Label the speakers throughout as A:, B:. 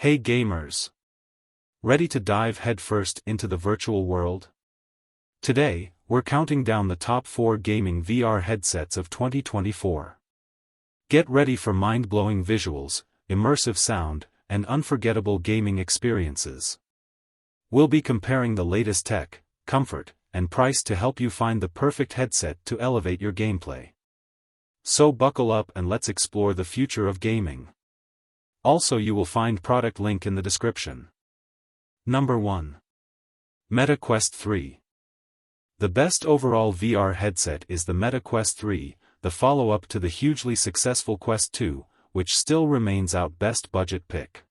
A: Hey gamers! Ready to dive headfirst into the virtual world? Today, we're counting down the top 4 gaming VR headsets of 2024. Get ready for mind-blowing visuals, immersive sound, and unforgettable gaming experiences. We'll be comparing the latest tech, comfort, and price to help you find the perfect headset to elevate your gameplay. So buckle up and let's explore the future of gaming. Also, you will find product link in the description. Number 1. Meta Quest 3. The best overall VR headset is the Meta Quest 3, the follow-up to the hugely successful Quest 2, which still remains our best budget pick.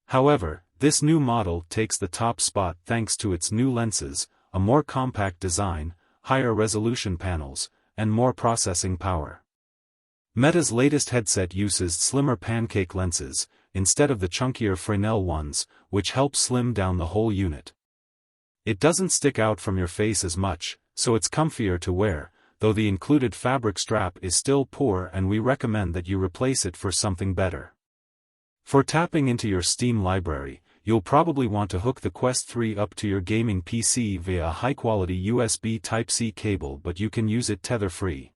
A: However, this new model takes the top spot thanks to its new lenses, a more compact design, higher resolution panels, and more processing power. Meta's latest headset uses slimmer pancake lenses, instead of the chunkier Fresnel ones, which help slim down the whole unit. It doesn't stick out from your face as much, so it's comfier to wear, though the included fabric strap is still poor and we recommend that you replace it for something better. For tapping into your Steam library, you'll probably want to hook the Quest 3 up to your gaming PC via a high-quality USB Type-C cable, but you can use it tether-free.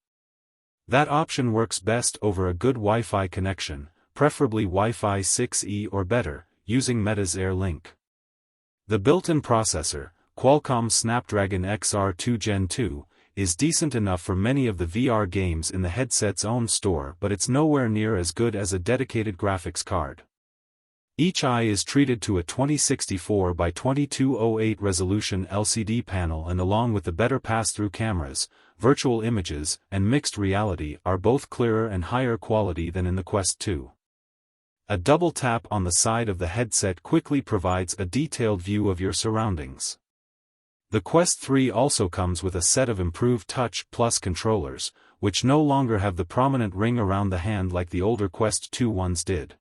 A: That option works best over a good Wi-Fi connection, preferably Wi-Fi 6E or better, using Meta's Air Link. The built-in processor, Qualcomm Snapdragon XR2 Gen 2, is decent enough for many of the VR games in the headset's own store, but it's nowhere near as good as a dedicated graphics card. Each eye is treated to a 2064 by 2208 resolution LCD panel, and along with the better pass-through cameras, virtual images, and mixed reality are both clearer and higher quality than in the Quest 2. A double tap on the side of the headset quickly provides a detailed view of your surroundings. The Quest 3 also comes with a set of improved Touch Plus controllers, which no longer have the prominent ring around the hand like the older Quest 2 ones did.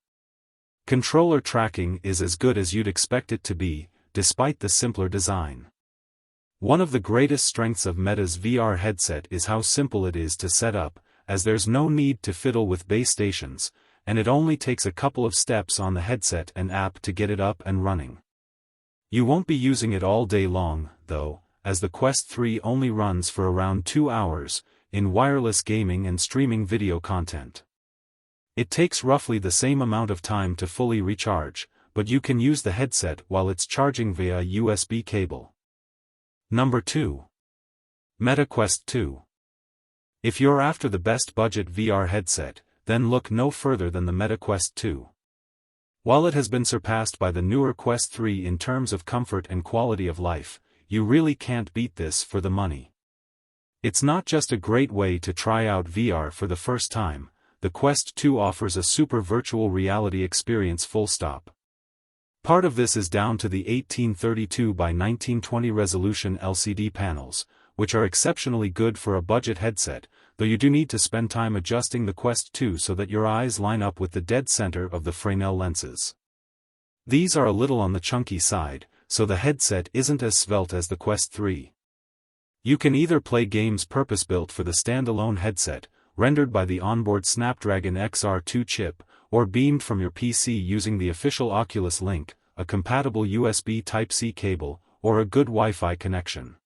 A: Controller tracking is as good as you'd expect it to be, despite the simpler design. One of the greatest strengths of Meta's VR headset is how simple it is to set up, as there's no need to fiddle with base stations, and it only takes a couple of steps on the headset and app to get it up and running. You won't be using it all day long, though, as the Quest 3 only runs for around 2 hours, in wireless gaming and streaming video content. It takes roughly the same amount of time to fully recharge, but you can use the headset while it's charging via a USB cable. Number 2. Meta Quest 2. If you're after the best budget VR headset, then look no further than the Meta Quest 2. While it has been surpassed by the newer Quest 3 in terms of comfort and quality of life, you really can't beat this for the money. It's not just a great way to try out VR for the first time, the Quest 2 offers a super virtual reality experience full stop. Part of this is down to the 1832 by 1920 resolution LCD panels, which are exceptionally good for a budget headset, though you do need to spend time adjusting the Quest 2 so that your eyes line up with the dead center of the Fresnel lenses. These are a little on the chunky side, so the headset isn't as svelte as the Quest 3. You can either play games purpose-built for the standalone headset, rendered by the onboard Snapdragon XR2 chip, or beamed from your PC using the official Oculus Link, a compatible USB Type-C cable, or a good Wi-Fi connection.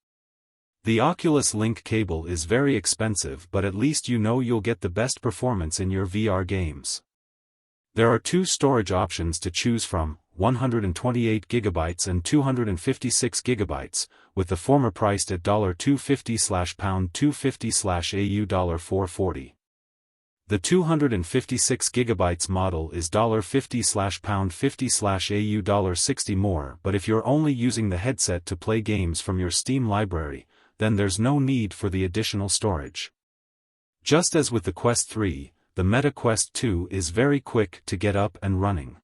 A: The Oculus Link cable is very expensive, but at least you know you'll get the best performance in your VR games. There are 2 storage options to choose from, 128GB and 256GB, with the former priced at $250/$250/AU $440. The 256GB model is $50/$50/AU $60 more, but if you're only using the headset to play games from your Steam library, then there's no need for the additional storage. Just as with the Quest 3, the Meta Quest 2 is very quick to get up and running.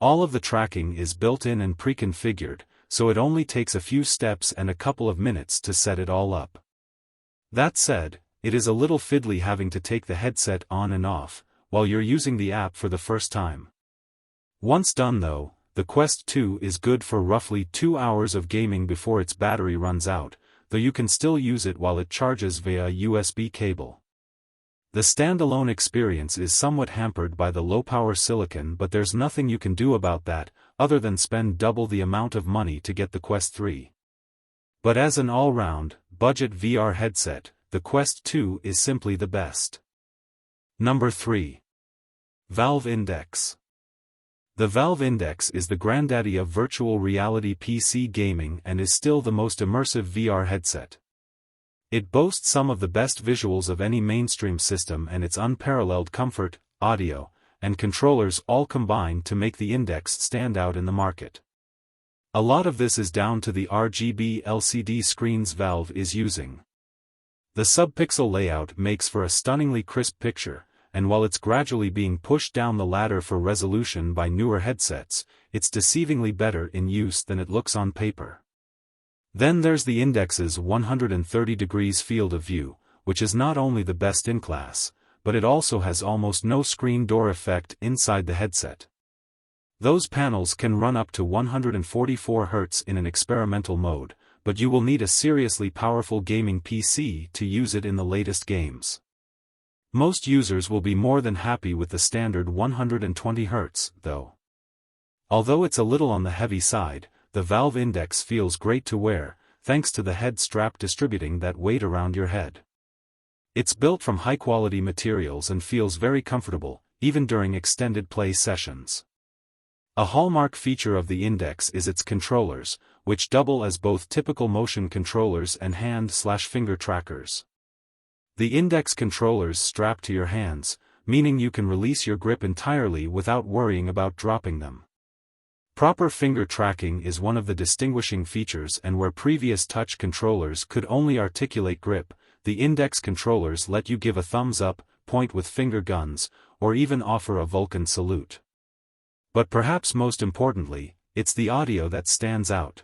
A: All of the tracking is built in and pre-configured, so it only takes a few steps and a couple of minutes to set it all up. That said, it is a little fiddly having to take the headset on and off, while you're using the app for the first time. Once done though, the Quest 2 is good for roughly 2 hours of gaming before its battery runs out, though you can still use it while it charges via a USB cable. The standalone experience is somewhat hampered by the low-power silicon, but there's nothing you can do about that, other than spend double the amount of money to get the Quest 3. But as an all-round, budget VR headset, the Quest 2 is simply the best. Number 3. Valve Index. The Valve Index is the granddaddy of virtual reality PC gaming and is still the most immersive VR headset. It boasts some of the best visuals of any mainstream system, and its unparalleled comfort, audio, and controllers all combine to make the Index stand out in the market. A lot of this is down to the RGB LCD screens Valve is using. The sub-pixel layout makes for a stunningly crisp picture, and while it's gradually being pushed down the ladder for resolution by newer headsets, it's deceivingly better in use than it looks on paper. Then there's the Index's 130 degrees field of view, which is not only the best in class, but it also has almost no screen door effect inside the headset. Those panels can run up to 144 Hz in an experimental mode, but you will need a seriously powerful gaming PC to use it in the latest games. Most users will be more than happy with the standard 120 Hz, though. Although it's a little on the heavy side, the Valve Index feels great to wear, thanks to the head strap distributing that weight around your head. It's built from high-quality materials and feels very comfortable, even during extended play sessions. A hallmark feature of the Index is its controllers, which double as both typical motion controllers and hand/finger trackers. The Index controllers strap to your hands, meaning you can release your grip entirely without worrying about dropping them. Proper finger tracking is one of the distinguishing features, and where previous touch controllers could only articulate grip, the Index controllers let you give a thumbs up, point with finger guns, or even offer a Vulcan salute. But perhaps most importantly, it's the audio that stands out.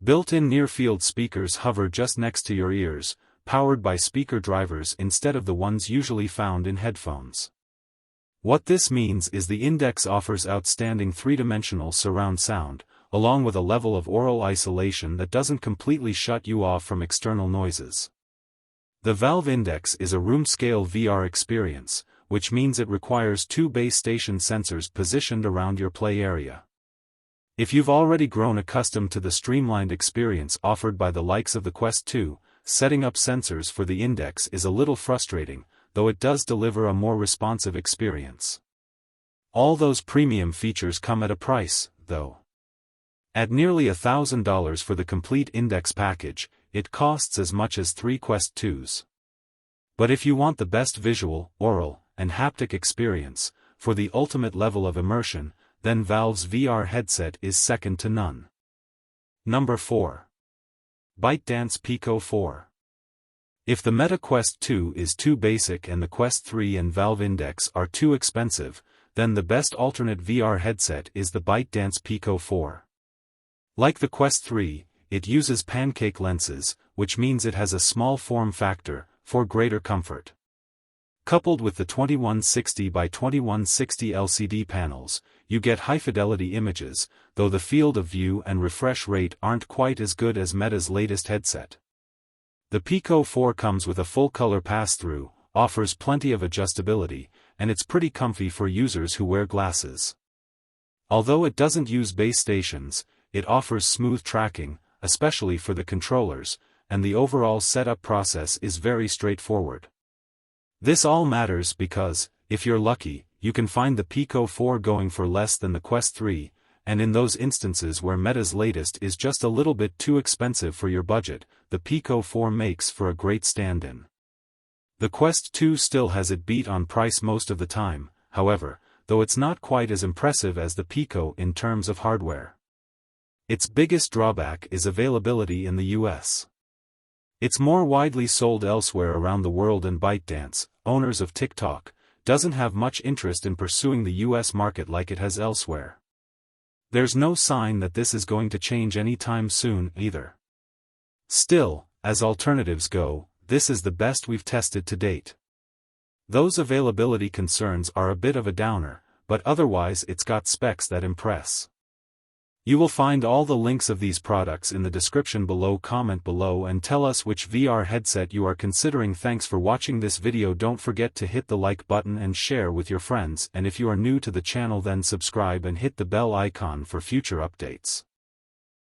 A: Built-in near-field speakers hover just next to your ears, powered by speaker drivers instead of the ones usually found in headphones. What this means is the Index offers outstanding three-dimensional surround sound, along with a level of aural isolation that doesn't completely shut you off from external noises. The Valve Index is a room-scale VR experience, which means it requires two base station sensors positioned around your play area. If you've already grown accustomed to the streamlined experience offered by the likes of the Quest 2, setting up sensors for the Index is a little frustrating, though it does deliver a more responsive experience. All those premium features come at a price, though. At nearly $1,000 for the complete Index package, it costs as much as 3 Quest 2s. But if you want the best visual, aural, and haptic experience, for the ultimate level of immersion, then Valve's VR headset is second to none. Number 4. ByteDance Pico 4. If the Meta Quest 2 is too basic and the Quest 3 and Valve Index are too expensive, then the best alternate VR headset is the ByteDance Pico 4. Like the Quest 3, it uses pancake lenses, which means it has a small form factor, for greater comfort. Coupled with the 2160 by 2160 LCD panels, you get high-fidelity images, though the field of view and refresh rate aren't quite as good as Meta's latest headset. The Pico 4 comes with a full-color pass-through, offers plenty of adjustability, and it's pretty comfy for users who wear glasses. Although it doesn't use base stations, it offers smooth tracking, especially for the controllers, and the overall setup process is very straightforward. This all matters because, if you're lucky, you can find the Pico 4 going for less than the Quest 3, and in those instances where Meta's latest is just a little bit too expensive for your budget, the Pico 4 makes for a great stand-in. The Quest 2 still has it beat on price most of the time, however, though it's not quite as impressive as the Pico in terms of hardware. Its biggest drawback is availability in the US. It's more widely sold elsewhere around the world, and ByteDance, owners of TikTok, doesn't have much interest in pursuing the US market like it has elsewhere. There's no sign that this is going to change anytime soon, either. Still, as alternatives go, this is the best we've tested to date. Those availability concerns are a bit of a downer, but otherwise it's got specs that impress. You will find all the links of these products in the description below. Comment below and tell us which VR headset you are considering. Thanks for watching this video. Don't forget to hit the like button and share with your friends, and if you are new to the channel then subscribe and hit the bell icon for future updates.